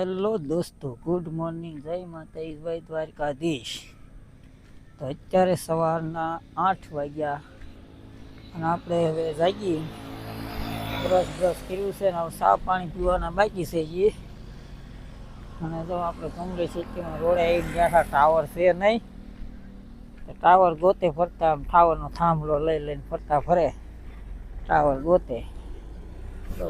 Hello દોસ્તો, good morning, જય માતાજી, જય દ્વારકાધીશ. તો અત્યારે સવારના 8 વાગ્યા અને આપણે હવે જાગી બ્રશ કર્યું છે ને હવે ચા પાણી પીવાના બાકી છે એ. અને જો આપણે કમરે સિટીમાં રોડે આવીને બેઠા, ટાવર છે નહીં તો ટાવર ગોતે ફરતા, ટાવરનો થાંભલો લઈ લઈને ફરતા ફરે ટાવર ગોતે. તો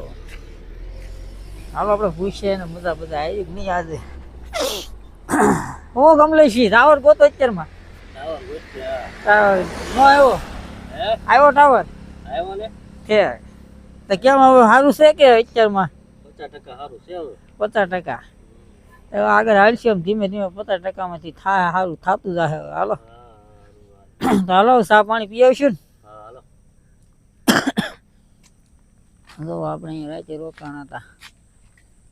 હાલો આપણે પૂછીએ ને બધા આવી નહીં આજે. હું કમલેશી ટાવર ગોતો અત્યારમાં. ટાવર નો આવ્યો? આવ્યો ટાવર છે તો કેમ હવે સારું છે કે અત્યારમાં? 50% સારું છે. 50% હવે આગળ હાલશે એમ ધીમે ધીમે 50%માંથી થાય સારું થતું જાય. હાલો તો હાલો ચા પાણી પી આવશું ને. જો આપણે અહીંયા રાતે રોકાણા હતા.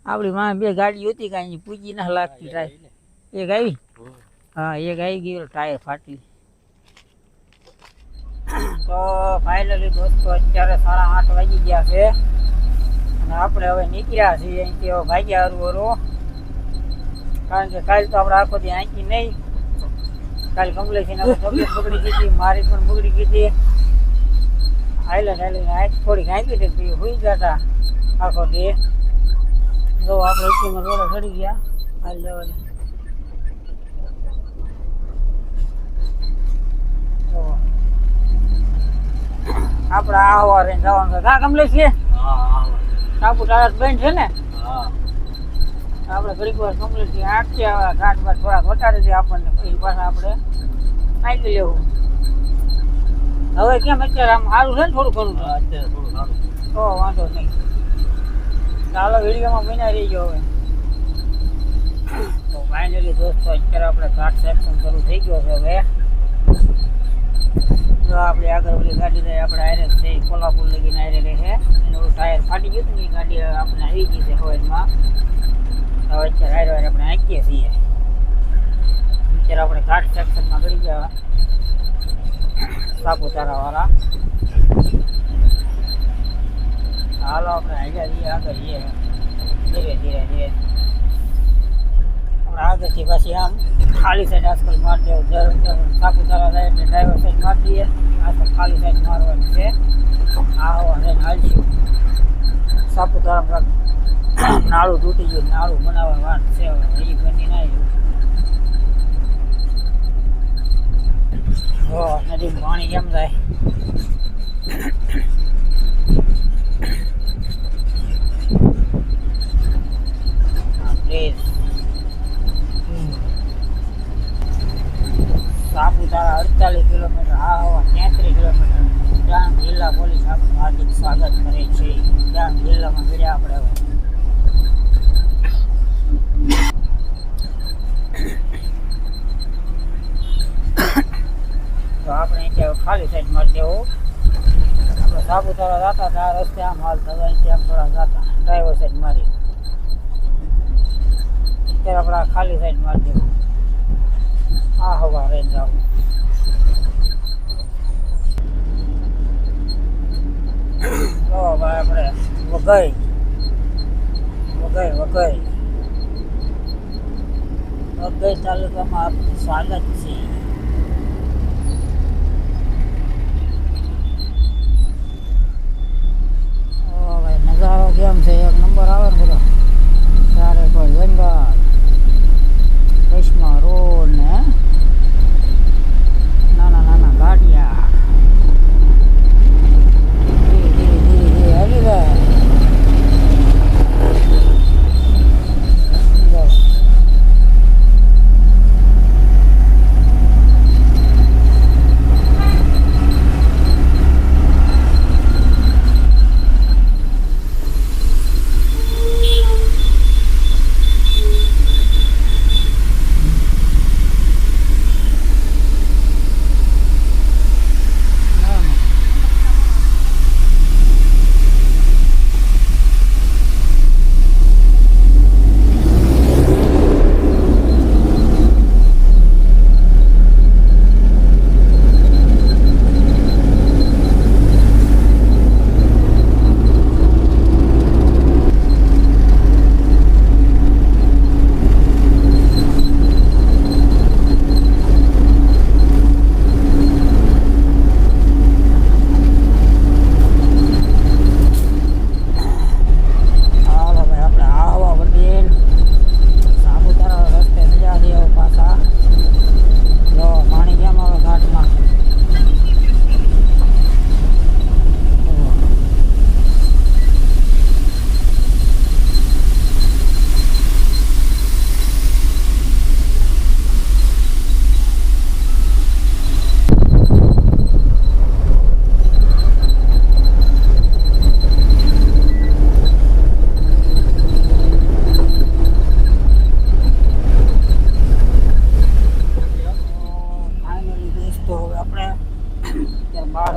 આપણી માં 2 ગાડી હતી, કાંઈ પૂજી ના લાગતી ટાયર. એક આવી, હા એક આવી ગઈ, ટાયર ફાટી. તો ફાઇનલી દોસ્તો અત્યારે 8:30 વાગી ગયા છે અને આપણે હવે નીકળ્યા છીએ અહીંથી. હવે ભાગ્યા હરવો, કારણ કે કાલે તો આપણે આખો દી આંકી નહીં. કાલે કમલેશીને તબિયત બગડી ગઈ હતી, મારી પણ બગડી ગઈ હતી. આંખ થોડીક આંકી હતી, હોઈ ગયા હતા આખો દી. જો આપણે અત્યારમાં રોડે ચડી ગયા હાલ જવાની. આપણે આવા રહીને જવાનું છે. કા કમલેશ છે? સાપુતારા બેન છે ને? આપણે ઘડીક વાર કમલેશ આંખી આવે, ઘાટ બાટ થોડાક વટાડી દે આપણને, પછી પાછા આપણે નાખી લેવું. હવે કેમ અત્યારે આમ સારું છે ને? થોડું ઘણું અત્યારે થોડું સારું, તો વાંધો નહીં. ચાલો વિડીયોમાં બન્યા રહી ગયો. હવે તો ફાઇનલી દોસ્તો અત્યારે આપણે ઘાટ સેક્શન શરૂ થઈ ગયો છે. હવે જો આપણે આગળ ઓલી ગાડી રહી, આપણે આયરે છે કોલ્હાપુર લગીને આયરે રહે. એનું ટાયર ફાટી ગયું હતું ને, એ ગાડી આપણે આવી ગઈ છે હવાઈમાં. હવે અત્યારે આયરે આપણે આંકીએ છીએ. અત્યારે આપણે ઘાટ સેક્શનમાં ગળી ગયા સાપુતારા વાળા. હાલો આપણે હાલ્યા જઈએ આગળ, જઈએ ધીરે ધીરે ધીરે. આપણે આગળથી પાછી આમ ખાલી સાઈડ આજકાલ મારી દેવું. સાપુતારા જાય એટલે ડ્રાઈવર સાઈડ મારી દઈએ, આજકાલ ખાલી સાઈડ મારવાની છે. આ હવા જઈને હાલશું. સાપુતારામાં નાળું તૂટી ગયું, નાળું બનાવવા વાત છે. હવે એ બની ના નદીમાં પાણી કેમ જાય. સાપુતારા 48 કિલોમીટર, આ હવા 33 કિલોમીટર. ડાંગ જિલ્લા પોલીસ આપણું હાર્દિક સ્વાગત કરે છે. ડાંગ જિલ્લામાં ગયા આપણે. હવે તો આપણે અહીંયા ખાલી સાઈડ મારી દેવું. આપણે સાપુતારા જતા હતા, આ રસ્તે આમ હાલતા હતા, અહીંથી આમ થોડા જતા ડ્રાઈવર સાઈડ મારી. અત્યારે આપણે ખાલી સાઈડ મારી દેવું. આ હવા રહીને જવું. તો ભાઈ આપણે વઘઈ તાલુકામાં આપનું સ્વાગત છે. ભાઈ નજારો કેમ છે? એક નંબર આવે ને બધો. ચારે કોઈ જંગલ, કચ્છમાં રોડ ને નાના નાના ગાડિયા. ધીરે ધીરે ધીરે ધીરે હાલી જાય.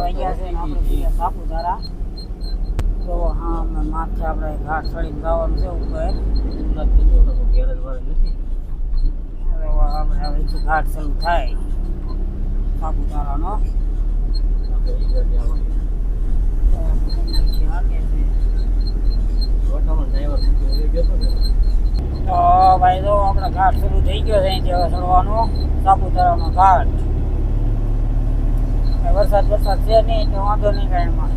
વાગ્યા છે ને આપણે જઈએ સાપુતારા. તો હા અમે માથે આપણે ઘાટ ચડીને જવાનું છે ઉપર. આપણે હવે ઘાટ શરૂ થાય સાપુતારાનો. તો ભાઈ જો આપણે ઘાટ શરૂ થઈ ગયો છે અહીંથી હવે ચડવાનું સાપુતારાનો ઘાટ. વરસાદ છે નહીં એટલે વાંધો નહીં કાંઈ એમાં.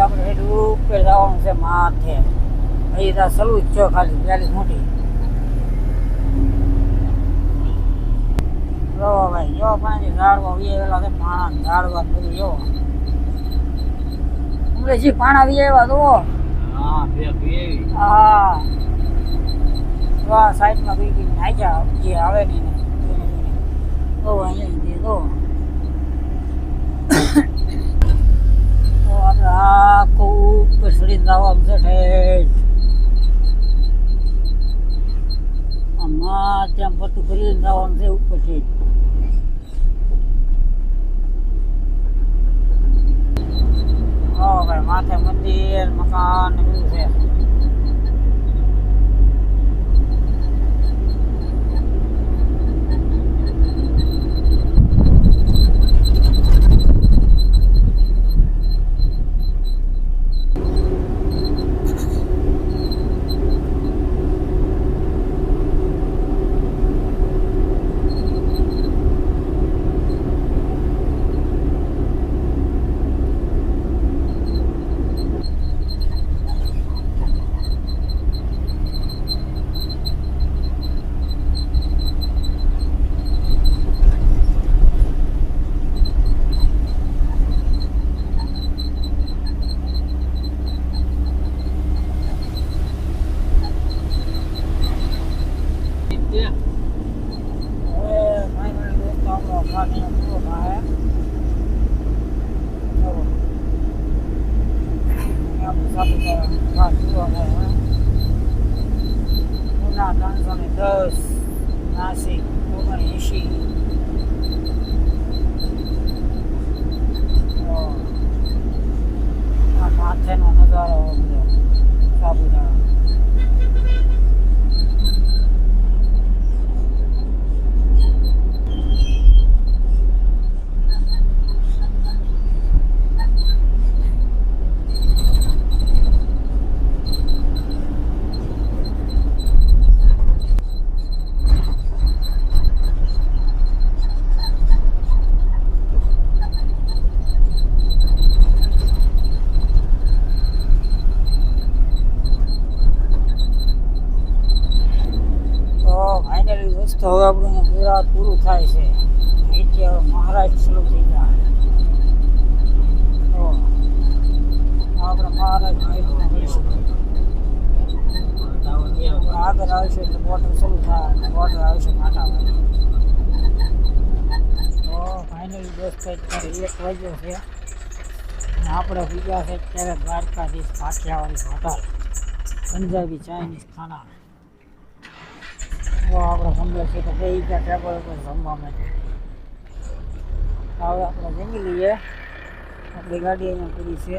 આપણે ઉપર જવાનું છે માથે. અહીં ત્યાં સલું જ છો ખાલી પેલી મોટી. જો ભાઈ જો પાણી ઝાડવા વિયેલા છે. પાણા ઝાડવા બધું જો ઉમરેજી પાણા વિયેવા તો હા સાઈડમાં બી બી નાખ્યા જે આવે નહીં ને તો અહીંયા તો આપણે આખું ઉપર ચડીને જવાનું છે ઠેઠ. આમાં ત્યાં બધું ફરીને જવાનું છે ઉપરથી. ભાઈ માથે મંદિર મકાન ને બધું છે. પુના 310 નાસિક 79 આ માથેનો નજારો બધો સાપુતારા. તો હવે આપણું ગુજરાત પૂરું થાય છે. અહીંથી હવે મહારાષ્ટ્ર શરૂ થઈ જાય. તો આપણે મહારાષ્ટ્રમાં આગળ આવશે એટલે બોર્ડર શરૂ થાય. બોર્ડર આવશે કાંઠાવાળી. તો ફાઇનલી દોસ્તો અત્યારે 1 વાગ્યો છે. આપણે બીજા છે અત્યારે દ્વારકાધીશ કાઠિયાવાડી હોટલ પંજાબી ચાઇનીઝ ખાના. આપણે કમ્પ્લેટ છે તો બે ટેબલ ઉપર જમવા માટે. હવે આપણે જમી લઈએ. આપણી ગાડી અહીંયા પૂરી છે.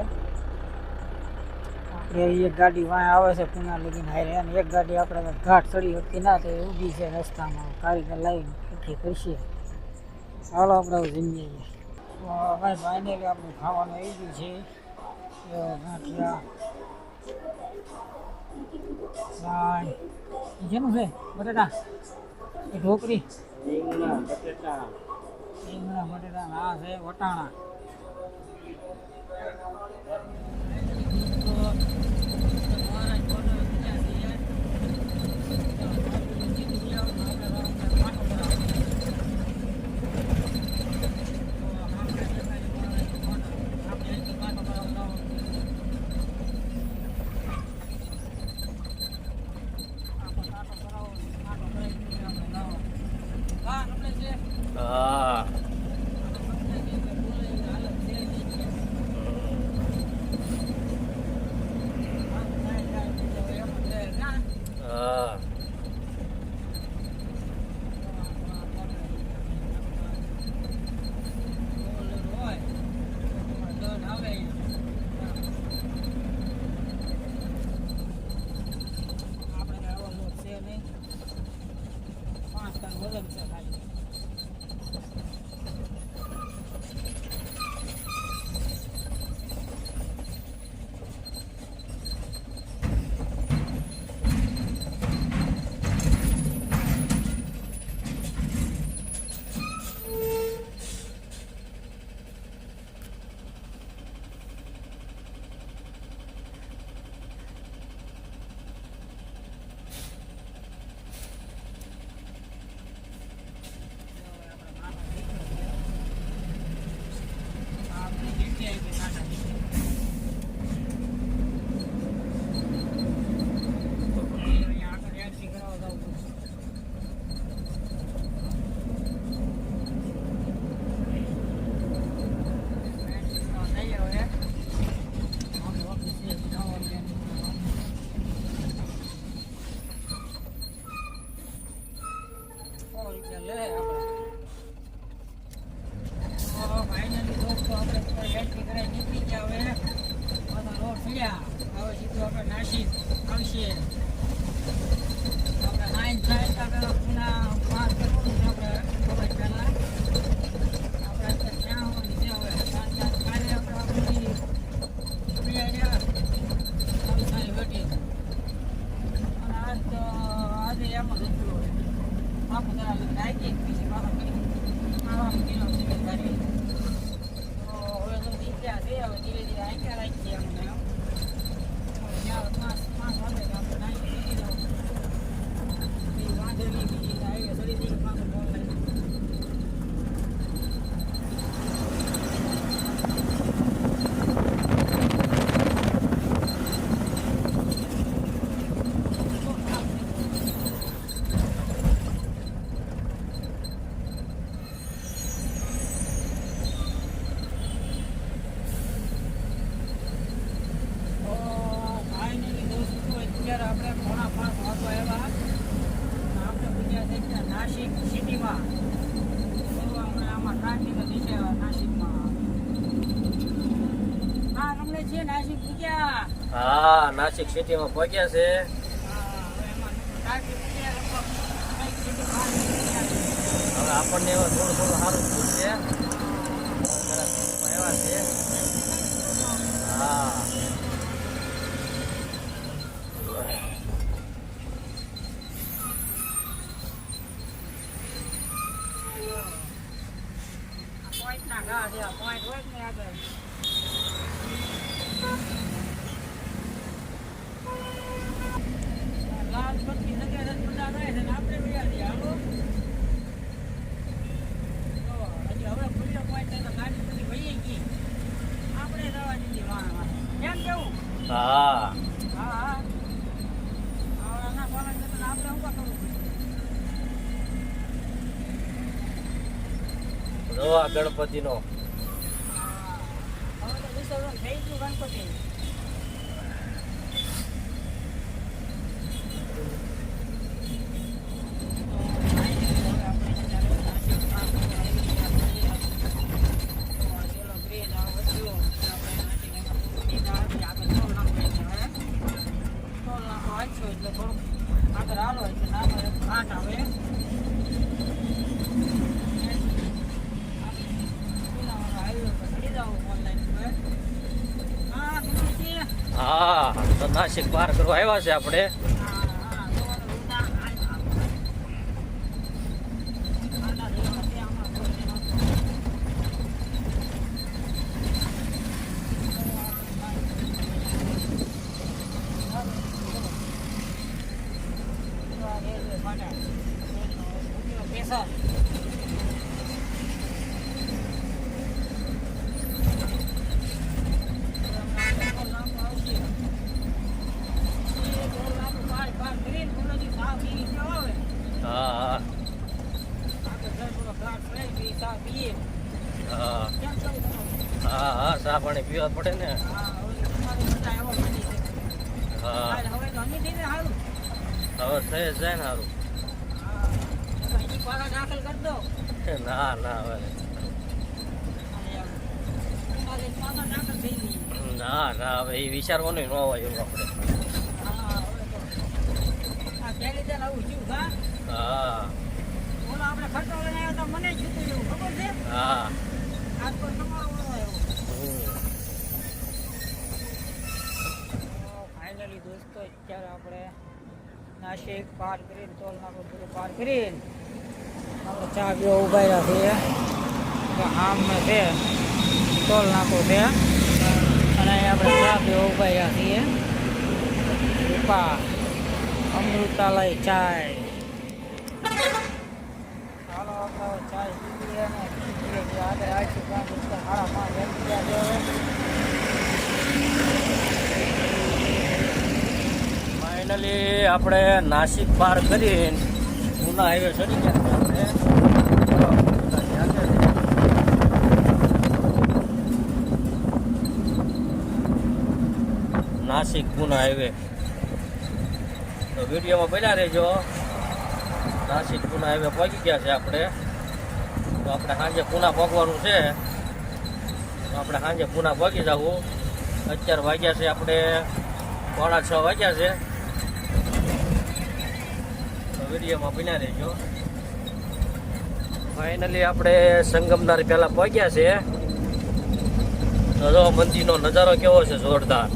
આપણે એક ગાડી વાંય આવે છે પુના લગીને હારે અને એક ગાડી આપણે ઘાટ ચડી હતી ના તો ઊભી છે રસ્તામાં. કારીગર લાવીને ઠીક કરશે. ચાલો આપણે જમીએ. ભાઈ ફાઇનલી આપણું ખાવાનું આવી ગયું છે. ગાંઠિયા જેનું છે બટેટા એ ઢોકરી રીંગણા બટેટા આ છે વટાણા. નહીં 5 ટન વજન છે ખાલી. નાસિક આવશે આપણે નાઈન થાય તો પુના 5 કરવું આપણે ખબર પહેલા આપણે ક્યાં હોવાની છે હવે કાલે આપણે વેટી અને આજે એમાં જતું હોય આપણે નાખી પછી પાછા કિલો જિમ્મેદારી તો હવે તો દીકરા છે હવે ધીરે ધીરે આંક્યા રાખીએ અમને આપણે પોણા 5 વાગવા આવ્યા આપણે પૂજ્યા થઈ ગયા નાસિક સિટીમાં હમણાં આમાં ટ્રાફિક જ છે નાસિકમાં. હા તમને છે નાસિક પૂજ્યા? હા નાસિક સિટીમાં પહોંચ્યા છે. હવે એમાં ટ્રાફિક છે હવે આપણને એવા થોડું સારું પૂછશે આવ્યા છે. હા પોઈન્ટ હોય ને આગળ લાલ પત્તી લગે બધા રહે છે આપણે વ્યાજી હાલો હજી હવે ખુલ્લો પોઈન્ટ તો ગાડી બધી વહી ગઈ આપણે જવા દીધી વાણ કેમ કેવું? હા હા ના પાલન તો આપણે શું કરવું? જોવા ગણપતિનો થઈ ગયું ગણપતિ એટલે થોડુંક આગળ હાલો એટલે ઘાટ આવે હા તો નાસિક પાર કરવા આવ્યા છે આપણે. હા ચા પાણી પીવા પડે ને. હા હવે થઈ જાય ને સારું. ના ના હવે ના હવે એ વિચારવાનું ન હોય એવું આપણે. એવું થયું હા હા ઓલો આપણે ખર્ચો લઈને આવ્યા હતા મને જ થયું એવું ખબર છે હા આજ પર તમારો વારો આવ્યો ફાઇનલી દોસ્તો અત્યારે આપણે નાસિક પાર કરીને ટોલ નાકો બધું પાર કરીને આપણે ચા પીવા ઉભા રહ્યા છીએ આમને છે ટોલ નાકો છે અને અહીં આપણે ચા પીવા ઉભા રહ્યા છીએ રૂપા અમૃતાલય ચાય ચાલો આપણે ચાય પીએ અને આગળ આવીશું કામ સાડા 5 વાગ્યા જેવા ફાઇનલી આપણે નાસિક પાર કરીને પૂના હાઈવે ચડી ગયા આપણે નાસિક પૂના હાઈવે તો વિડીયોમાં બન્યા રહેજો નાસિક પૂના હાઈવે પહોંચી ગયા છે આપણે તો આપણે સાંજે પૂના પહોંચવાનું છે તો આપણે સાંજે પૂના પહોંચી જવું અત્યારે વાગ્યા છે આપણે 5:30 વાગ્યા છે તો વિડીયોમાં બન્યા રહેજો ફાઇનલી આપણે સંગમનાર પહેલા પહોંચ્યા છે તો જો મંદિરનો નજારો કેવો છે જોરદાર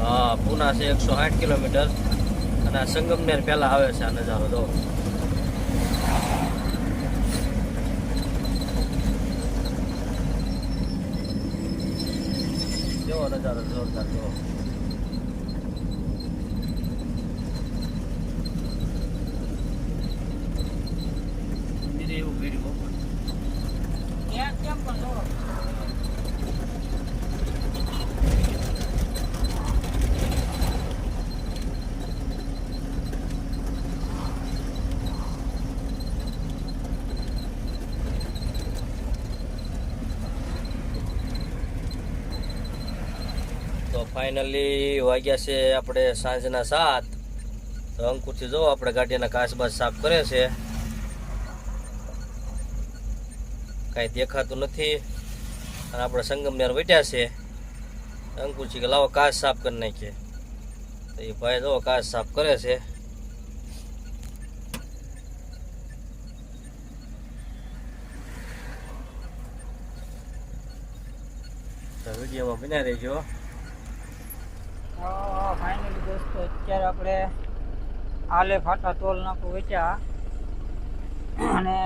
હા પૂના છે 160 કિલોમીટર અને આ સંગમનેર પહેલા આવે છે આ નજારો જો કેવો નજારો જોરદાર જો મંદિરે એવું ભીડ ત્યાં કેમ પણ જો તો ફાઇનલી વાગ્યા છે આપણે સાંજના 7 તો અંકુરથી જો આપણે ગાડીના કાચબાચ સાફ કરે છે કાંઈ દેખાતું નથી અને આપણે સંગમનેર વટ્યા છે અંકુરજી કે લાવો કાચ સાફ કરી નાખીએ તો એ ભાઈ જો કાચ સાફ કરે છે તો વિડીયોમાં બન્યા રહેજો ફાઇનલી દોસ્તો અત્યારે આપણે આલે ફાટા ટોલ નાકું વેચ્યા અને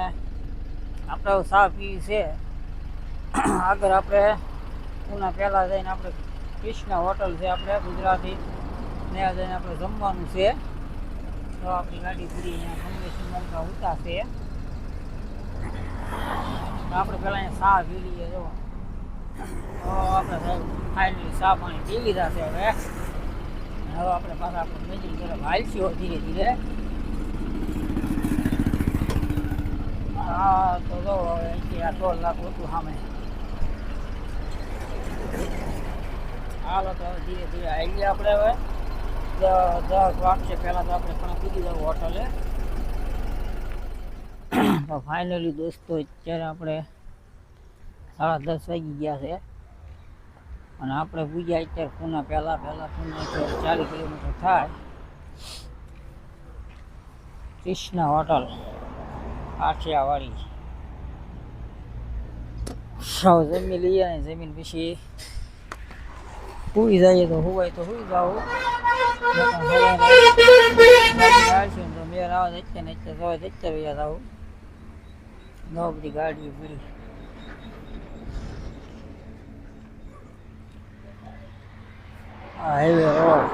આપણે ચા પીવી છે આગળ આપણે પૂના પહેલાં જઈને આપણે કૃષ્ણ હોટલ છે આપણે ગુજરાતી ત્યાં જઈને આપણે જમવાનું છે તો આપણી ગાડી પૂરી અહીંયા કમલેશી મમતા ઉતા છે આપણે પહેલાં અહીંયા ચા પી લઈએ જો તો આપણે સાહેબ ફાઇનલી ચા પાણી પી લીધા છે હવે આપણે પાછા આપણે મંદિર તરફ હાલશું ધીરે ધીરે હા તો જો અહીંથી આ ટોલ નાકું હતું સામે હાલો તો હવે ધીરે ધીરે આવી આપણે હવે 10 વાગશે પહેલાં તો આપણે પણ કૂદી જવું હોટલે તો ફાઇનલી દોસ્તો અત્યારે આપણે 10:30 વાગી ગયા છે અને આપણે પૂજ્યા અત્યારે પૂના પહેલાં પૂના 40 કિલોમીટર થાય કૃષ્ણ હોટલ આઠિયાવાડી સાવ જમી લઈએ અને જમીન પછી સુઈ જઈએ તો સુવાય તો સુઈ જાવ તો મેર આવે ને અત્યારે અત્યારે આવું ન બધી ગાડીઓ પડી હાઈવે રોડ